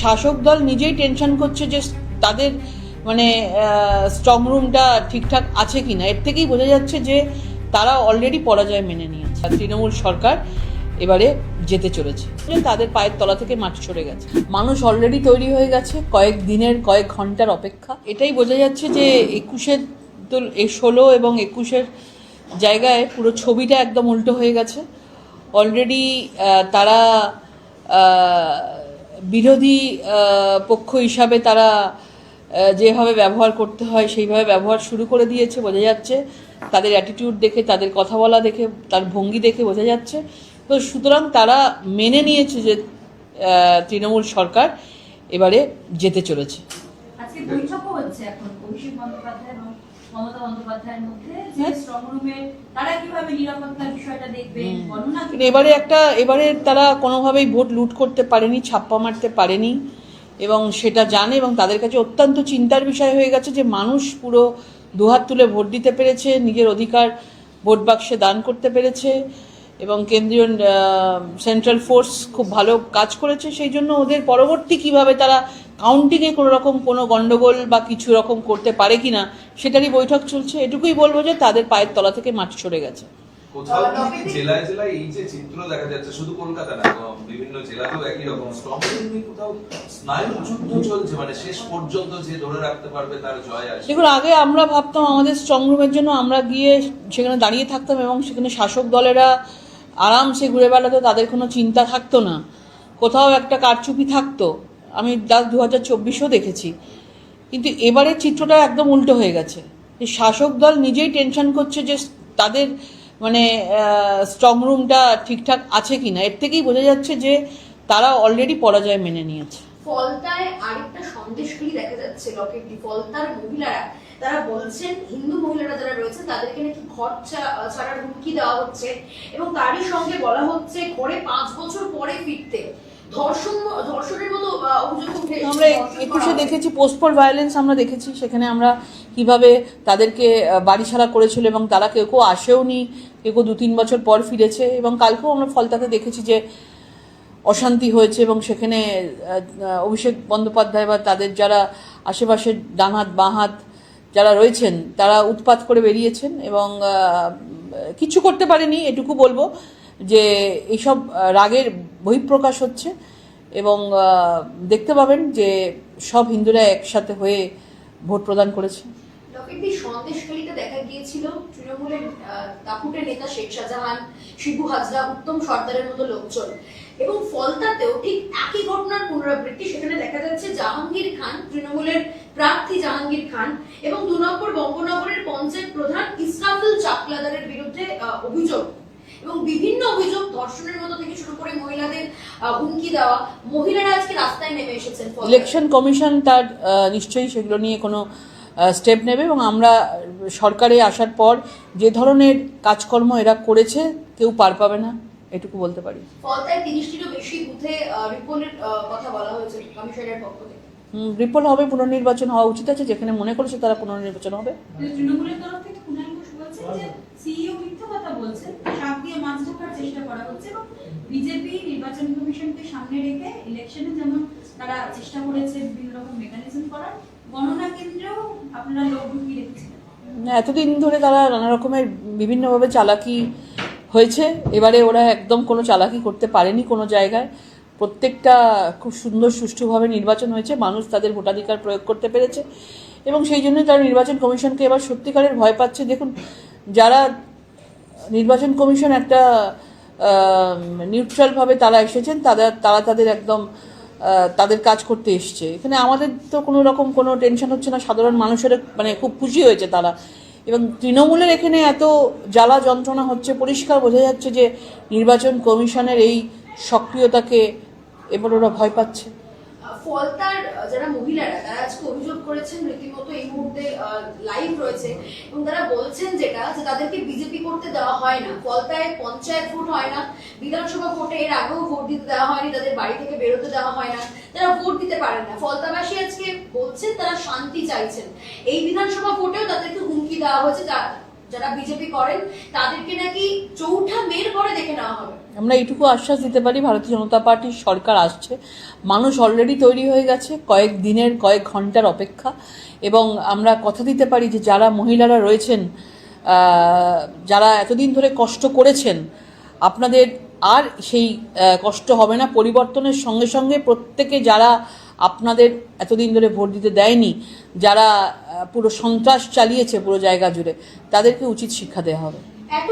শাসক দল নিজেই টেনশন করছে যে তাদের মানে স্ট্রং রুমটা ঠিকঠাক আছে কিনা। এর থেকেই বোঝা যাচ্ছে যে তারা অলরেডি পরাজয় মেনে নিয়েছে। তৃণমূল সরকার এবারে যেতে চলেছে, তাদের পায়ের তলা থেকে মাটি সরে গেছে। মানুষ অলরেডি তৈরি হয়ে গেছে, কয়েক দিনের কয়েক ঘন্টার অপেক্ষা। এটাই বোঝা যাচ্ছে যে 21-এর 16 এবং 21-এর জায়গায় পুরো ছবিটা একদম উল্টো হয়ে গেছে। অলরেডি তারা বিরোধী পক্ষ হিসাবে তারা যেভাবে ব্যবহার করতে হয় সেইভাবে ব্যবহার শুরু করে দিয়েছে। বোঝা যাচ্ছে তাদের অ্যাটিটিউড দেখে, তাদের কথা বলা দেখে, তার ভঙ্গি দেখে বোঝা যাচ্ছে। তো সুতরাং তারা মেনে নিয়েছে যে তৃণমূল সরকার এবারে যেতে চলেছে। আজকে বৈঠকও হচ্ছে এখন অভিষেক বন্দ্যোপাধ্যায় এবং মমতা বন্দ্যোপাধ্যায়ের মধ্যে, যে স্ট্রং রুমে তারা কিভাবে নিরাপত্তার বিষয়টা দেখবে বর্ণনা। এবারে তারা কোনোভাবেই ভোট লুট করতে পারেনি, ছাপ্পা মারতে পারেনি এবং সেটা জানে। এবং তাদের কাছে অত্যন্ত চিন্তার বিষয় হয়ে গেছে যে মানুষ পুরো দুহাত তুলে ভোট দিতে পেরেছে, নিজের অধিকার ভোট বাক্সে দান করতে পেরেছে এবং কেন্দ্রীয় সেন্ট্রাল ফোর্স খুব ভালো কাজ করেছে। সেই জন্য ওদের পরবর্তী কিভাবে তারা কাউন্টিংয়ে কোনো রকম কোনো গন্ডগোল বা কিছু রকম করতে পারে কিনা সেটারই বৈঠক চলছে। এটুকুই বলবো যে তাদের পায়ের তলা থেকে মাটি সরে গেছে। কোথাও কি জেলায় জেলায় এই যে চিত্র দেখা যাচ্ছে, শুধু কলকাতা না, বিভিন্ন জেলাতেও একই রকম স্ট্রং রুম, কোথাও স্নায়ু যুদ্ধ চলছে, মানে শেষ পর্যন্ত যে ধরে রাখতে পারবে তার জয় আসবে। দেখুন, আগে আমরা ভাবতাম আমাদের স্ট্রং রুমের জন্য আমরা গিয়ে সেখানে দাঁড়িয়ে থাকতাম এবং সেখানে শাসক দলেরা আরামসে ঘুরে বেড়াতো, তাদের কোনো চিন্তা থাকতো না, কোথাও একটা কারচুপি থাকতো। আমি 2024-ও দেখেছি। কিন্তু এবারের চিত্রটা একদম উল্টো হয়ে গেছে। শাসক দল নিজেই টেনশন করছে যে তাদের মানে স্ট্রং রুমটা ঠিকঠাক আছে কিনা। এর থেকেই বোঝা যাচ্ছে যে তারা অলরেডি পরাজয় মেনে নিয়েছে। ফলতায় আরেকটা সন্দেশখালি দেখা যাচ্ছে। লকেটলি ফলতার মহিলারা তারা বলছেন, হিন্দু মহিলারা যারা রয়েছে তাদেরকে নাকি ঘর ছাড়ার হুমকি দেওয়া হচ্ছে এবং তারই সঙ্গে বলা হচ্ছে ঘরে 5 বছর পরে ফিরতে। ধর্ষণের মতো অভিযোগ উঠে আমরা 21-এ দেখেছি পোস্টপোল ভায়োলেন্স, আমরা দেখেছি সেখানে আমরা কিভাবে তাদেরকে বাড়ি ছাড়া করেছিল এবং তারা কেউ কেউ আসেও নি, কেউ কেউ 2-3 বছর পর ফিরেছে। এবং কালকেও আমরা ফলতাতে দেখেছি যে অশান্তি হয়েছে এবং সেখানে অভিষেক বন্দ্যোপাধ্যায় বা তাদের যারা আশেপাশের ডান হাত বাঁ হাত যারা রয়েছেন তারা উৎপাত করে বেরিয়েছেন এবং কিছু করতে পারেনি। এটুকু বলবো যে এইসব রাগের বহিঃপ্রকাশ হচ্ছে এবং দেখতে পাবেন যে সব হিন্দুরা একসাথে হয়ে ভোট প্রদান করেছে। লকেটলি সন্দেশখালিতে দেখা গিয়েছিল তৃণমূলের দাপুটের নেতা শেখ শাহজাহান, শিবু হাজরা, উত্তম সর্দারের মতো লোকজন। এবং ফলতাতেও ঠিক একই ঘটনার পুনরাবৃত্তি। সেখানে দেখা যাচ্ছে জাহাঙ্গীর খান, তৃণমূলের প্রার্থী জাহাঙ্গীর খান এবং 2 নম্বর বঙ্গনগরের পঞ্চায়েত প্রধান ইসরাফুল চাকলাদারের বিরুদ্ধে অভিযোগ এবং বিভিন্ন অভিযোগ, ধর্ষণের মতো থেকে শুরু করে মহিলাদের হুমকি দেওয়া। মহিলারা আজকে রাস্তায় নেমে এসেছেন। ইলেকশন কমিশন তার নিশ্চয়ই সেগুলো নিয়ে কোনো স্টেপ নেবে এবং আমরা সরকারে আসার পর যে ধরনের কাজকর্ম এরা করেছে কেউ পার পাবে না, এটুকু বলতে পারি। ফলতায় 30টিরও বেশি বুথে রিপোর্টের কথা বলা হয়েছে কমিশনের পক্ষ থেকে। রিপোর্ট হবে, পুনর্নির্বাচন হওয়া উচিত আছে। যেখানে মনে করেছে তারা পুনর্নির্বাচন হবে। তৃণমূলের তরফ থেকে কুণাল ঘোষ বলছেন যে সিইও মিথ্যা কথা বলছেন, শাক দিয়ে মাছ ঢাকার চেষ্টা করা হচ্ছে এবং বিজেপি নির্বাচন কমিশনকে সামনে রেখে ইলেকশনে যেমন তারা চেষ্টা করেছে বিভিন্ন রকম মেকানিজম করার, গণনা কেন্দ্রেও আপনারা লোক ঢুকিয়ে রেখেছিলেন। এতদিন ধরে তারা নানা রকমের বিভিন্নভাবে চালাকি হয়েছে, এবারে ওরা একদম কোনো চালাকি করতে পারেনি কোনো জায়গায়। প্রত্যেকটা খুব সুন্দর সুষ্ঠুভাবে নির্বাচন হয়েছে, মানুষ তাদের ভোটাধিকার প্রয়োগ করতে পেরেছে এবং সেই জন্যই তারা নির্বাচন কমিশনকে এবার সত্যিকারের ভয় পাচ্ছে। দেখুন, যারা নির্বাচন কমিশন একটা নিউট্রালভাবে তারা এসেছেন, তারা তাদের একদম তাদের কাজ করতে এসছে। এখানে আমাদের তো কোনো রকম কোনো টেনশন হচ্ছে না, সাধারণ মানুষের মানে খুব খুশি হয়েছে তারা। এবং তৃণমূলের এখানে এত জ্বালা যন্ত্রণা হচ্ছে, পরিষ্কার বোঝা যাচ্ছে যে নির্বাচন কমিশনের এই সক্রিয়তাকে এবার ওরা ভয় পাচ্ছে। ফলতার যারা মহিলারা তারা আজকে অভিযোগ করেছেন, রীতিমতো এই মুহূর্তে লাইভ রয়েছে এবং তারা বলছেন যেটা যে তাদেরকে বিজেপি করতে দেওয়া হয় না। ফলতায় পঞ্চায়েত ভোট হয় না, বিধানসভা ভোটে এর আগেও ভোট দিতে দেওয়া হয়নি, তাদের বাড়ি থেকে বেরোতে দেওয়া হয় না, তারা ভোট দিতে পারেন না। ফলতাবাসী আজকে বলছেন তারা শান্তি চাইছেন। এই বিধানসভা ভোটেও তাদেরকে হুমকি দেওয়া হয়েছে, যারা বিজেপি করেন তাদেরকে নাকি চৌঠা মেয়ের পরে দেখে নেওয়া হবে। আমরা এইটুকু আশ্বাস দিতে পারি, ভারতীয় জনতা পার্টির সরকার আসছে, মানুষ অলরেডি তৈরি হয়ে গেছে, কয়েক দিনের কয়েক ঘন্টার অপেক্ষা। এবং আমরা কথা দিতে পারি যে যারা মহিলারা রয়েছেন, যারা এতদিন ধরে কষ্ট করেছেন, আপনাদের আর সেই কষ্ট হবে না। পরিবর্তনের সঙ্গে সঙ্গে প্রত্যেকে যারা আপনাদের এতদিন ধরে ভোট দিতে দেয়নি, যারা পুরো সন্ত্রাস চালিয়েছে পুরো জায়গা জুড়ে, তাদেরকে উচিত শিক্ষা দেওয়া হবে। এত